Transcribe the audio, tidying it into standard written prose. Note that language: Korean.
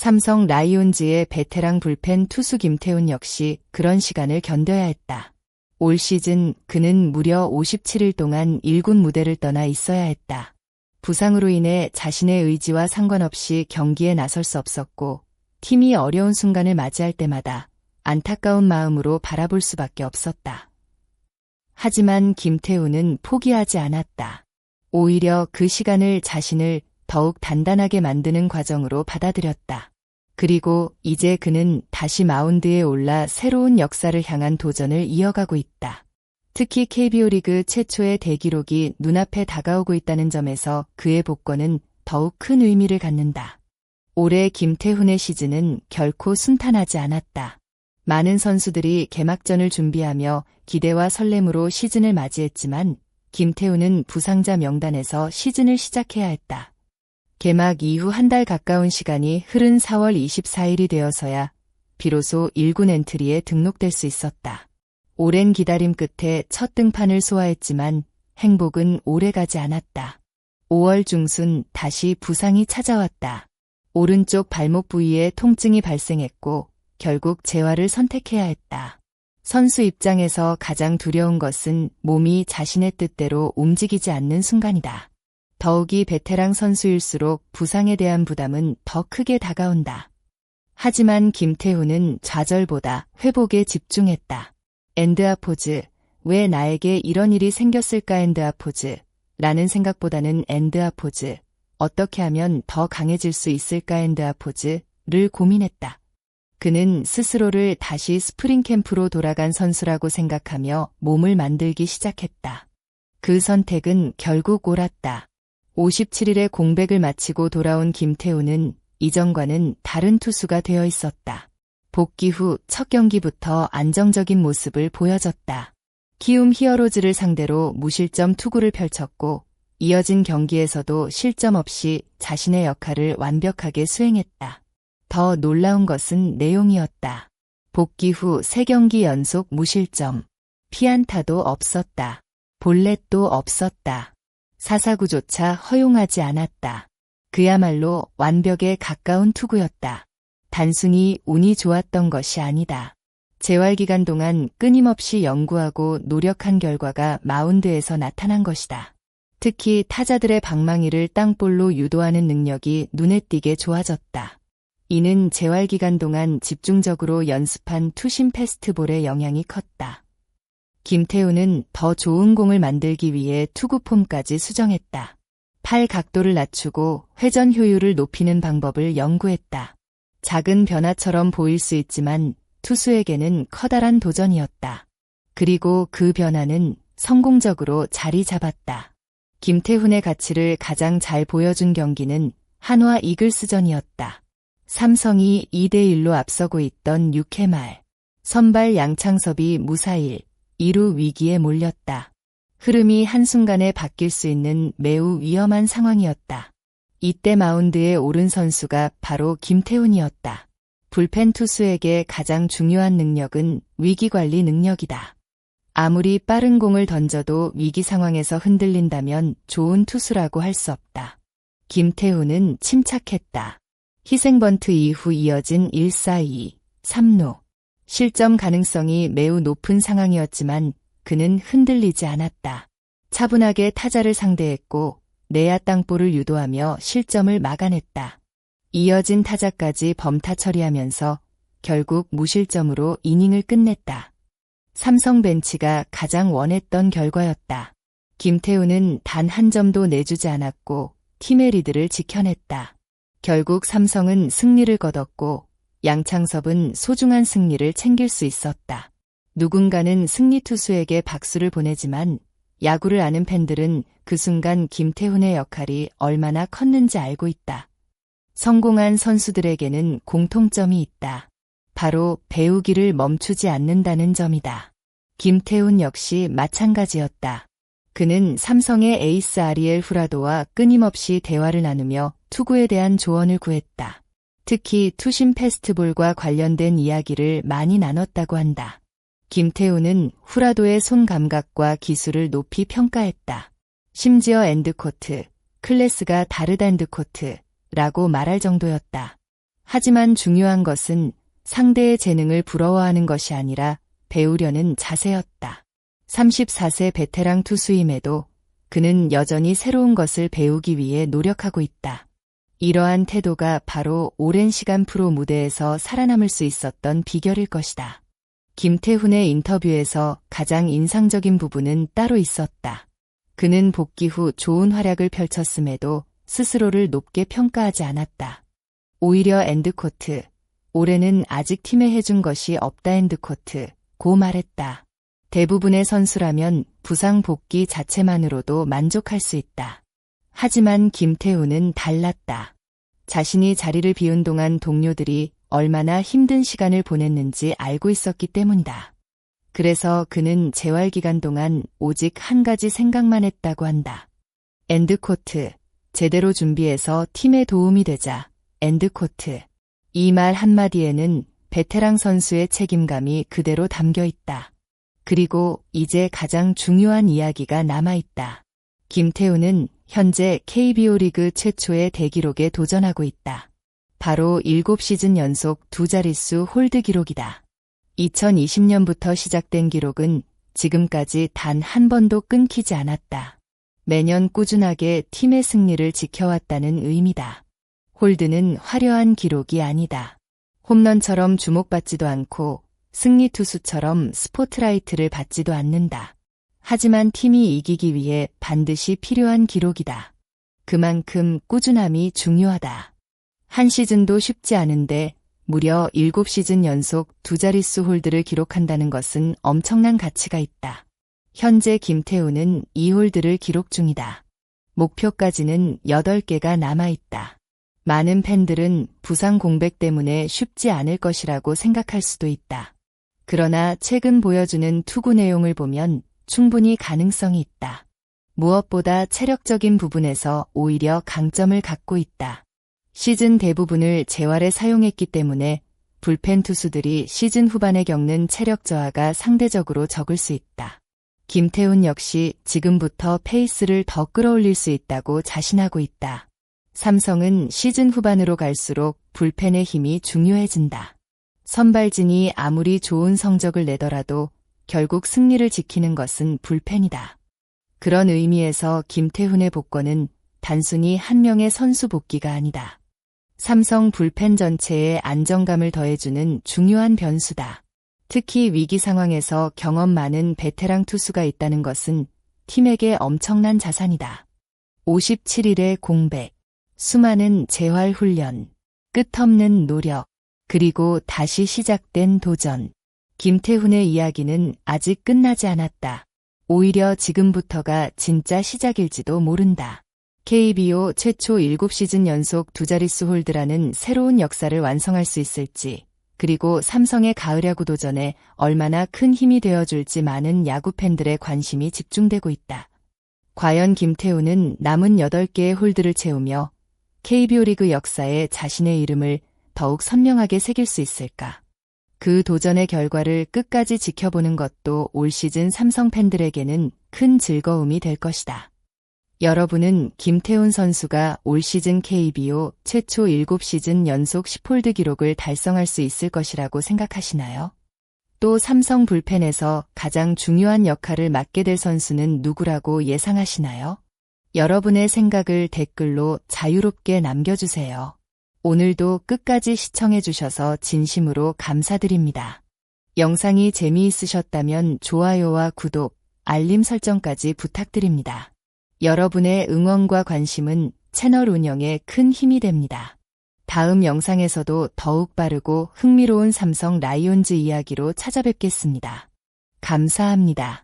삼성 라이온즈의 베테랑 불펜 투수 김태훈 역시 그런 시간을 견뎌야 했다. 올 시즌 그는 무려 57일 동안 1군 무대를 떠나 있어야 했다. 부상으로 인해 자신의 의지와 상관없이 경기에 나설 수 없었고 팀이 어려운 순간을 맞이할 때마다 안타까운 마음으로 바라볼 수밖에 없었다. 하지만 김태훈은 포기하지 않았다. 오히려 그 시간을 자신을 더욱 단단하게 만드는 과정으로 받아들였다. 그리고 이제 그는 다시 마운드에 올라 새로운 역사를 향한 도전을 이어가고 있다. 특히 KBO 리그 최초의 대기록이 눈앞에 다가오고 있다는 점에서 그의 복권은 더욱 큰 의미를 갖는다. 올해 김태훈의 시즌은 결코 순탄하지 않았다. 많은 선수들이 개막전을 준비하며 기대와 설렘으로 시즌을 맞이했지만 김태훈은 부상자 명단에서 시즌을 시작해야 했다. 개막 이후 한 달 가까운 시간이 흐른 4월 24일이 되어서야 비로소 1군 엔트리에 등록될 수 있었다. 오랜 기다림 끝에 첫 등판을 소화했지만 행복은 오래가지 않았다. 5월 중순 다시 부상이 찾아왔다. 오른쪽 발목 부위에 통증이 발생했고 결국 재활을 선택해야 했다. 선수 입장에서 가장 두려운 것은 몸이 자신의 뜻대로 움직이지 않는 순간이다. 더욱이 베테랑 선수일수록 부상에 대한 부담은 더 크게 다가온다. 하지만 김태훈은 좌절보다 회복에 집중했다. 엔드아포즈, 왜 나에게 이런 일이 생겼을까 엔드아포즈 라는 생각보다는 엔드아포즈, 어떻게 하면 더 강해질 수 있을까 엔드아포즈를 고민했다. 그는 스스로를 다시 스프링 캠프로 돌아간 선수라고 생각하며 몸을 만들기 시작했다. 그 선택은 결국 옳았다. 57일의 공백을 마치고 돌아온 김태훈은 이전과는 다른 투수가 되어 있었다. 복귀 후 첫 경기부터 안정적인 모습을 보여줬다. 키움 히어로즈를 상대로 무실점 투구를 펼쳤고 이어진 경기에서도 실점 없이 자신의 역할을 완벽하게 수행했다. 더 놀라운 것은 내용이었다. 복귀 후 3경기 연속 무실점, 피안타도 없었다. 볼넷도 없었다. 사사구조차 허용하지 않았다. 그야말로 완벽에 가까운 투구였다. 단순히 운이 좋았던 것이 아니다. 재활 기간 동안 끊임없이 연구하고 노력한 결과가 마운드에서 나타난 것이다. 특히 타자들의 방망이를 땅볼로 유도하는 능력이 눈에 띄게 좋아졌다. 이는 재활 기간 동안 집중적으로 연습한 투심 패스트볼의 영향이 컸다. 김태훈은 더 좋은 공을 만들기 위해 투구 폼까지 수정했다. 팔 각도를 낮추고 회전 효율을 높이는 방법을 연구했다. 작은 변화처럼 보일 수 있지만 투수에게는 커다란 도전이었다. 그리고 그 변화는 성공적으로 자리 잡았다. 김태훈의 가치를 가장 잘 보여준 경기는 한화 이글스전이었다. 삼성이 2대1로 앞서고 있던 6회 말, 선발 양창섭이 무사일 2루 위기에 몰렸다. 흐름이 한순간에 바뀔 수 있는 매우 위험한 상황이었다. 이때 마운드에 오른 선수가 바로 김태훈이었다. 불펜 투수에게 가장 중요한 능력은 위기관리 능력이다. 아무리 빠른 공을 던져도 위기 상황에서 흔들린다면 좋은 투수라고 할 수 없다. 김태훈은 침착했다. 희생번트 이후 이어진 1-4-2, 3루. 실점 가능성이 매우 높은 상황이었지만 그는 흔들리지 않았다. 차분하게 타자를 상대했고 내야 땅볼을 유도하며 실점을 막아냈다. 이어진 타자까지 범타 처리하면서 결국 무실점으로 이닝을 끝냈다. 삼성 벤치가 가장 원했던 결과였다. 김태훈은 단 한 점도 내주지 않았고 팀의 리드를 지켜냈다. 결국 삼성은 승리를 거뒀고 양창섭은 소중한 승리를 챙길 수 있었다. 누군가는 승리 투수에게 박수를 보내지만 야구를 아는 팬들은 그 순간 김태훈의 역할이 얼마나 컸는지 알고 있다. 성공한 선수들에게는 공통점이 있다. 바로 배우기를 멈추지 않는다는 점이다. 김태훈 역시 마찬가지였다. 그는 삼성의 에이스 아리엘 후라도와 끊임없이 대화를 나누며 투구에 대한 조언을 구했다. 특히 투심 패스트볼과 관련된 이야기를 많이 나눴다고 한다. 김태훈은 후라도의 손 감각과 기술을 높이 평가했다. 심지어 엔드코트, 클래스가 다르다 엔드코트라고 말할 정도였다. 하지만 중요한 것은 상대의 재능을 부러워하는 것이 아니라 배우려는 자세였다. 34세 베테랑 투수임에도 그는 여전히 새로운 것을 배우기 위해 노력하고 있다. 이러한 태도가 바로 오랜 시간 프로 무대에서 살아남을 수 있었던 비결일 것이다. 김태훈의 인터뷰에서 가장 인상적인 부분은 따로 있었다. 그는 복귀 후 좋은 활약을 펼쳤음에도 스스로를 높게 평가하지 않았다. 오히려 엔드코트, 올해는 아직 팀에 해준 것이 없다 엔드코트, 고 말했다. 대부분의 선수라면 부상 복귀 자체만으로도 만족할 수 있다. 하지만 김태훈은 달랐다. 자신이 자리를 비운 동안 동료들이 얼마나 힘든 시간을 보냈는지 알고 있었기 때문이다. 그래서 그는 재활 기간 동안 오직 한 가지 생각만 했다고 한다. 엔드코트, 제대로 준비해서 팀에 도움이 되자. 엔드코트. 이 말 한마디에는 베테랑 선수의 책임감이 그대로 담겨 있다. 그리고 이제 가장 중요한 이야기가 남아있다. 김태훈은 현재 KBO 리그 최초의 대기록에 도전하고 있다. 바로 7시즌 연속 두 자릿수 홀드 기록이다. 2020년부터 시작된 기록은 지금까지 단 한 번도 끊기지 않았다. 매년 꾸준하게 팀의 승리를 지켜왔다는 의미다. 홀드는 화려한 기록이 아니다. 홈런처럼 주목받지도 않고 승리 투수처럼 스포트라이트를 받지도 않는다. 하지만 팀이 이기기 위해 반드시 필요한 기록이다. 그만큼 꾸준함이 중요하다. 한 시즌도 쉽지 않은데 무려 7시즌 연속 두 자릿수 홀드를 기록한다는 것은 엄청난 가치가 있다. 현재 김태훈은 이 홀드를 기록 중이다. 목표까지는 8개가 남아있다. 많은 팬들은 부상 공백 때문에 쉽지 않을 것이라고 생각할 수도 있다. 그러나 최근 보여주는 투구 내용을 보면 충분히 가능성이 있다. 무엇보다 체력적인 부분에서 오히려 강점을 갖고 있다. 시즌 대부분을 재활에 사용했기 때문에 불펜 투수들이 시즌 후반에 겪는 체력 저하가 상대적으로 적을 수 있다. 김태훈 역시 지금부터 페이스를 더 끌어올릴 수 있다고 자신하고 있다. 삼성은 시즌 후반으로 갈수록 불펜의 힘이 중요해진다. 선발진이 아무리 좋은 성적을 내더라도 결국 승리를 지키는 것은 불펜이다. 그런 의미에서 김태훈의 복권은 단순히 한 명의 선수 복귀가 아니다. 삼성 불펜 전체에 안정감을 더해주는 중요한 변수다. 특히 위기 상황에서 경험 많은 베테랑 투수가 있다는 것은 팀에게 엄청난 자산이다. 57일의 공백, 수많은 재활 훈련, 끝없는 노력, 그리고 다시 시작된 도전. 김태훈의 이야기는 아직 끝나지 않았다. 오히려 지금부터가 진짜 시작일지도 모른다. KBO 최초 7시즌 연속 두 자릿수 홀드라는 새로운 역사를 완성할 수 있을지, 그리고 삼성의 가을 야구 도전에 얼마나 큰 힘이 되어줄지 많은 야구 팬들의 관심이 집중되고 있다. 과연 김태훈은 남은 8개의 홀드를 채우며 KBO 리그 역사에 자신의 이름을 더욱 선명하게 새길 수 있을까? 그 도전의 결과를 끝까지 지켜보는 것도 올 시즌 삼성 팬들에게는 큰 즐거움이 될 것이다. 여러분은 김태훈 선수가 올 시즌 KBO 최초 7시즌 연속 10홀드 기록을 달성할 수 있을 것이라고 생각하시나요? 또 삼성 불펜에서 가장 중요한 역할을 맡게 될 선수는 누구라고 예상하시나요? 여러분의 생각을 댓글로 자유롭게 남겨주세요. 오늘도 끝까지 시청해주셔서 진심으로 감사드립니다. 영상이 재미있으셨다면 좋아요와 구독, 알림 설정까지 부탁드립니다. 여러분의 응원과 관심은 채널 운영에 큰 힘이 됩니다. 다음 영상에서도 더욱 빠르고 흥미로운 삼성 라이온즈 이야기로 찾아뵙겠습니다. 감사합니다.